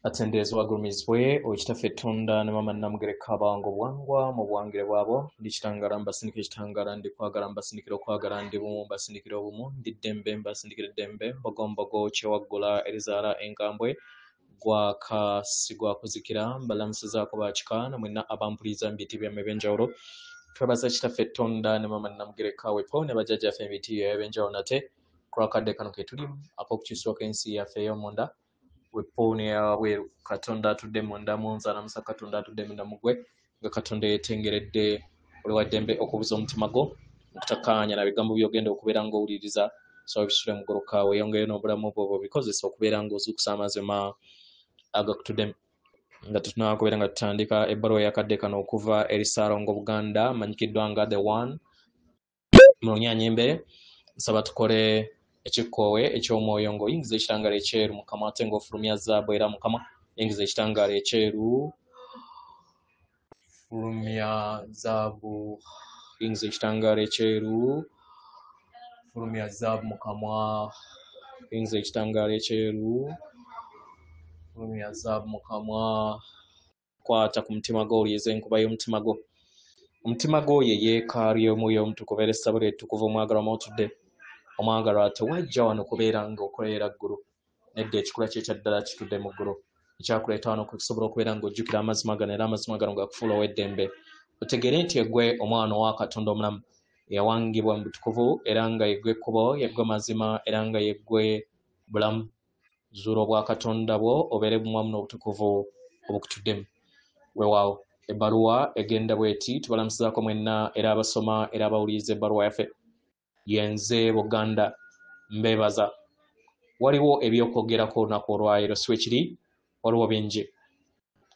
atendezwa agumizibwe okitaffe Tonda ne mama Namugereka abango bwangwa mu buwangire bwabo ndikitangala mbasindikira ekitangala ndikwagala mbasindikira okwagala ndi bumu mbasindikira obumu ndi ddembe mbasindikira eddembe mbogombogo kyewaggula erizaala enkambwe gwakasigwa kuzikira mbalamusizaako bakika namwenna abampuliriza mu biti byammwe ebyenjawulo twebaza kitaffe Tonda ne mama Namugereka wepo ne bajjajjaffe ebiti ebyenjawulo nate kulwakadde kano ke tulimu ak'okukyusa ensi yaffe ey'omunda wepone yawe Katonda atudde munda munzala musa Katonda atudde munda mugwe nga Katonda yetengeredde oli wa ddembe okubuza omutima gwo okutakkaanya na bigambo byogenda okubeera ng'owuliriza so bisule mugoloka weeyongere n'obulamu bwo bikozesa okubeera ng'ozuukusa amazima agakutudde nga tutunaba kubeera nga tutandika ebbaluwa yakadde kano okuva eri Ssaalongo Buganda manyikiddwa nga The One mu Lunyaanyembe nsaba tukole ekikoowe eky'omwoyo ng'oyingiza ekitangaala ekyeru mukama ate ng'ofulumya zaabu era mukama yingiza ekitangaala ekyeru fulumya zaabu yingiza ekitangaala ekyeru fulumya zaabu mukama yingiza ekitangaala ekyeru fulumya zaabu mukama kwata ku mutima gwo owuliriza enkuba y'omutima gwo omutima gwo ye yeekaalu y'omwoyo omutukuvu era essabo ly'ettukuvu omwagalwa mw'otudde omwagalwa tewajja wano kubeera ng'okolera ggulu nedda ekikula kye ekya ddala kitudde mu ggulu ekyakuleeta wano kusobola okubeera ng'ojjukira amazima gano era amazima gano gakufuula ow'eddembe otegere nti eggwe omwana wa Katonda omulamu yawangibwa mu butukuvu era nga yeggwe ekkubo yeggwe mazima era nga yeggwe bulamu zuula obwa Katonda bwo obeere bumwamu n'obutukuvu obukutuddemu weewaawo ebbaluwa egenda bw'eti tubalamusizaako mwenna era abasoma era abawuliriza ebbaluwa yaffe yenze Buganda mbeebaza waliwo ebyokwogerako olunaku olwaleero si wekiri waliwo bingi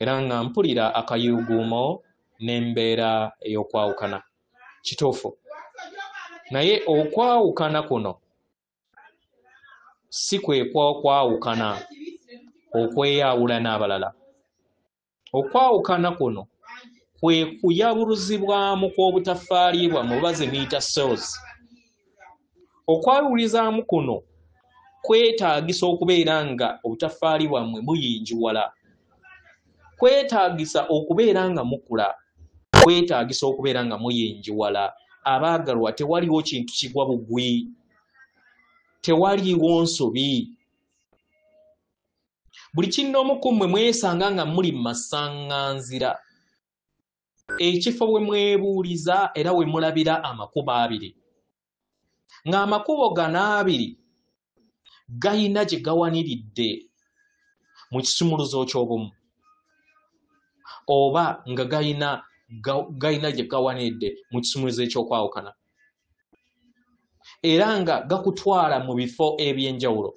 era nga mpulira akayuuguumo n'embeera ey'okwawukana kituufu naye okwawukana kuno si kwe kwawukana okweyawula n'abalala okwawukana kuno kwe kuyabuluzibwamu kw'obutafaaliibwa mu bubazi meter cells okwawulizaamu kuno kwetaagisa okubeera nga obutafaali bwammwe muyinjuwala kwetaagisa okubeera nga mukula kwetaagisa okubeera nga muyinjuwala abaagalwa tewaliwo kintu kigwa bugwi tewaliwo nsobi buli kinoomu ku mmwe mwesanga nga muli mu masaŋŋanzira ekifo bwe mwebuuliza era we mulabira amakubo abiri ng'amakubo gano abiri gayina gye gawaniridde mu kisumuluzo ky'obumu oba nga gayina gye gawaniridde mu kisumuluzo eky'okwawukana era nga gakutwala mu bifo eby'enjawulo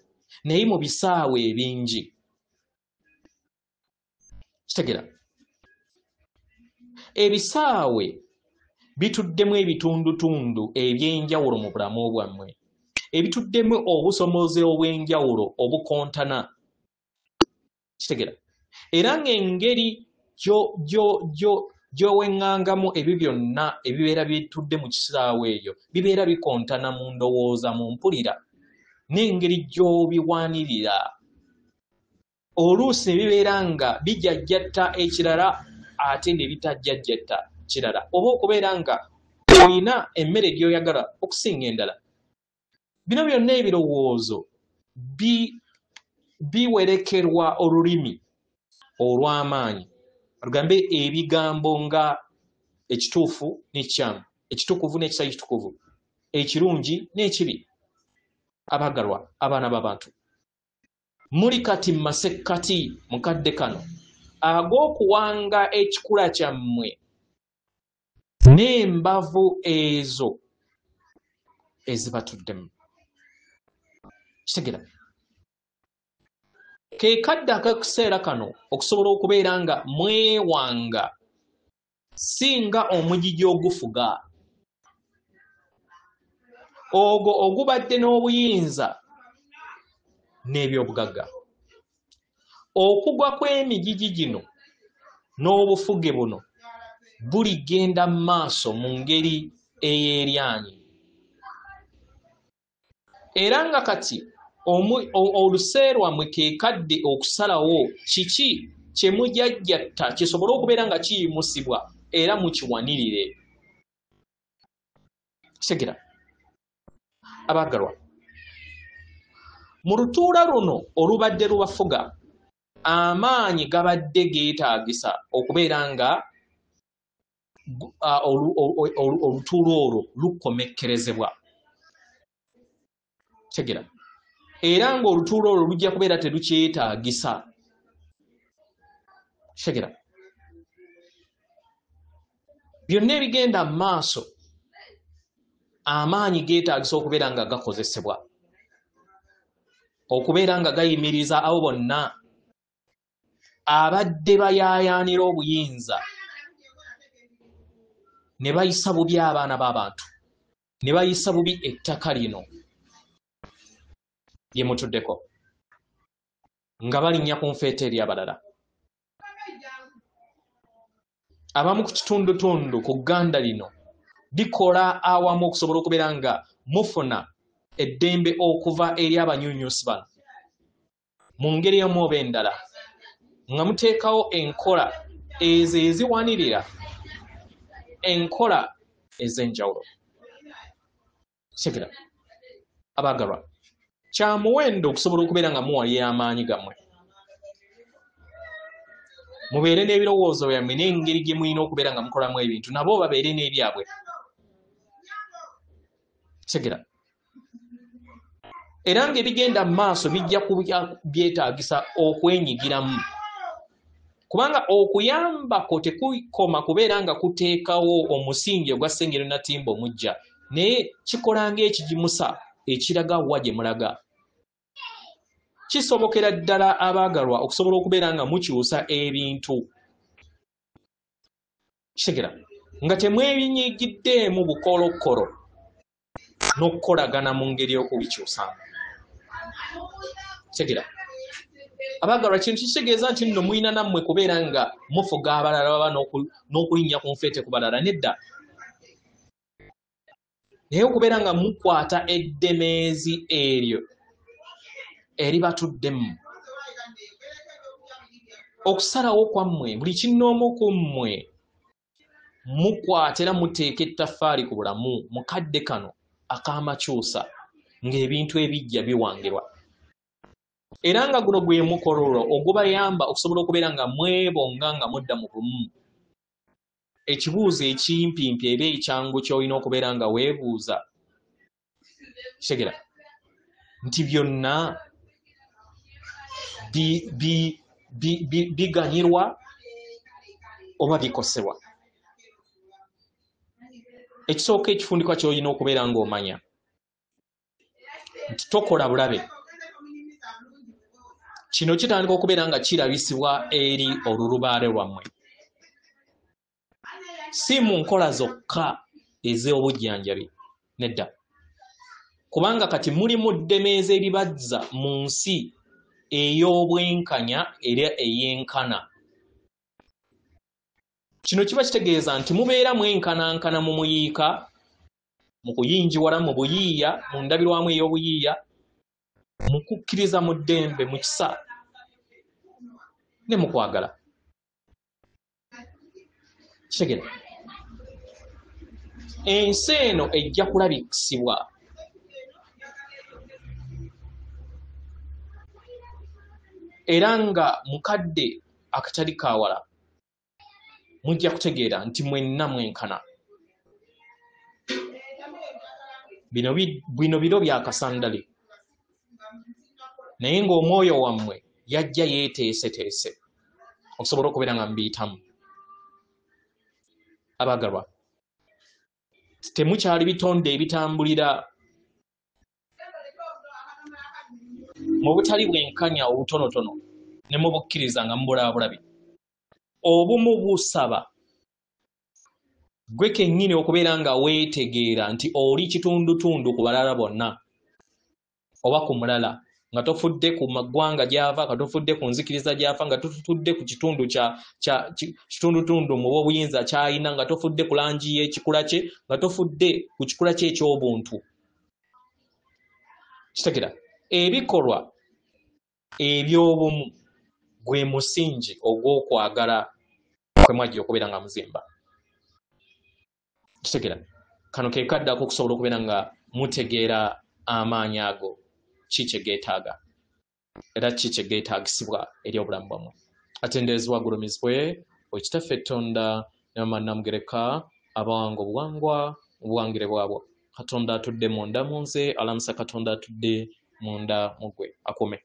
naye mu bisaawe ebingi kitegera ebisaawe bituddemu ebitundutundu eby'enjawulo mu bulamu bwammwe ebituddemu obusomoze obw'enjawulo obukontana kitegera era ng'engeri gy'oweŋŋangamu ebyo byonna ebibeera bitudde mu kisaawe eyo bibeera bikontana mu ndowooza mu mpulira n'engeri gy'obiwanirira oluusi ne bibeera nga bijajjatta ekirala ate ne bitajjajjatta kirala oba okubeera nga olina emmere gy'oyagala okusinga endala bino byonna ebirowoozo biwerekerwa olulimi olw'amaanyi lugambe ebigambo nga ekituufu n'ekikyamu ekitukuvu n'ekitali kitukuvu ekirungi n'ekibi abaagalwa abaana b'abantu muli kati mu masekkati mukadde kano ag'okuwanga ekikula kyammwe n'embavu ezo ezibatuddemu kitegera ke kadde akakuseera kano okusobola okubeera nga mwewanga singa omugigi ogufuga ogwo ogubadde n'obuyinza n'ebyobugagga okugwa kw'emigigi gino n'obufuge buno buligenda mu maaso mu ngeri ey'eryanyi era nga kati oluse lwammwe ke kadde okusalawo kiki kye mujajjatta kisobole okubeera nga kiyimusibwa era mukiwanirire. Kitegeera abaagalwa, mu lutuula luno olubadde lubafuga amaanyi gabadde geetaagisa okubeera nga olutuula olwo lukomekkerezebwa. Kitegeera era ng'olutuula olwo lujja kubeera terukyetaagisa. Kitegeera byonna ebigenda mu maaso amaanyi geetaagisa okubeera nga gakozesebwa, okubeera nga gayimiriza abo bonna abadde bayaayaanira obuyinza ne bayisa bubi abaana b'abantu, ne bayisa bubi ettaka lino lye mutuddeko, nga balinnya ku nfeete eri abalala. Abamu ku kitundutundu ku gganda lino bikola awamu okusobola okubeera nga mufuna eddembe okuva eri abanyuunyuusi bano mu ngeri emu oba endala, nga muteekawo enkola ezo eziwanirira enkola ez'enjawulo. Kitegeera abaagalwa, kya muwendo okusobola okubeera nga muwalira amaanyi gammwe, mubeere n'ebirowoozo byammwe n'engeri gye mulina okubeera nga mukolamu ebintu, nabo babeere n'ebyabwe. Kitegeera era ng'ebigenda mu maaso bijja byetaagisa okwenyigiramu, kubanga okuyambako tekukoma kubeera nga kuteekawo omusingi ogwa ssengero natimba omujja, naye kikola ng'ekigimusa ekiraga wa gye mulaga. Kisobokera ddala abaagalwa okusobola okubeera nga mukyusa ebintu. Kitegeera nga temwebinyigiddeemu bukolokolo n'okukolagana mu ngeri y'okubikyusamu. Kitegeera abaagalwa, kintu kitegeeza nti nno mulina nammwe kubeera nga mufuga abalala baba n'okulinnya ku nfeete ku balala, nedda, naye okubeera nga mukwata eddemeezi eryo eribatuddemu. Okusalawo kwammwe buli kinnoomu ku mmwe mukwata era muteeka ettaffaali ku bulamu mu kadde kano ak'amakyusa ng'ebintu ebijja biwangirwa, era nga guno gwe mukolo ogubayamba okusobola okubeera nga mwebonga nga mudda mu bumu. Ekibuuzo ekimpimpi eba ekyangu ky'olina okubeera nga weebuuza, kitegeera nti byonna biganyirwa oba bikosebwa. Ekisooka ekifundikwa ky'olina okubeera ng'omanya nti tokola bulabe. Kino kitandika okubeera nga kirabisibwa eri olulubaale lwammwe, si mu nkola zokka ez'obujjanjabi, nedda, kubanga kati muli mu ddemeezi eribazza mu nsi ey'obwenkanya era eyenkana. Kino kiba kitegeeza nti mubeera mwenkanankana mu muyiika, mu kuyinjiwala mu buyiiya, mu ndabirwamu ey'obuyiiya, mu kukkiriza mu ddembe, mu kisa ne mu kwagala. Kitegeera ensi eno ejja kulabikisibwa era nga mukadde akatali kawala mujja kutegeera nti mwenna mwenkana. Bino biro bya kasandali, naye ng'omwoyo wammwe yajja yeeteeseteese okusobola okubeera nga mbiyitamu. Abaagalwa, temukyali bitonde ebitambulira mu butali bwenkanya obutonotono ne mu bukkiriza nga mubulaabulabi. Obumu busaba gwe kennyini okubeera nga weetegeera nti oli kitundutundu ku balala bonna oba ku mulala, nga tofudde ku maggwanga gy'ava, nga tofudde ku nzikiriza gy'afa, nga tofudde ku kitundutundu mu bw'obuyinza ky'alina, nga tofudde ku langi y'ekikula kye, nga tofudde ku kikula kye eky'obuntu. Kitegeera ebikolwa eby'obumu gwe musingi ogw'okwagala kwe mwajja okubeera nga muzimba. Kitegera kano ke kaddako okusobola okubeera nga mutegeera amaanyi ago ki kye geetaaga era ki kye geetaagisibwa eri obulamu bwammwe. Atenderezebwa agulumizibwe Ekitaffe Katonda ne Mama Namugereka abawanga obuwangwa obuwangire bwabwo. Katonda atudde munda mu nze, alamusa Katonda atudde munda mu gwe. Akume.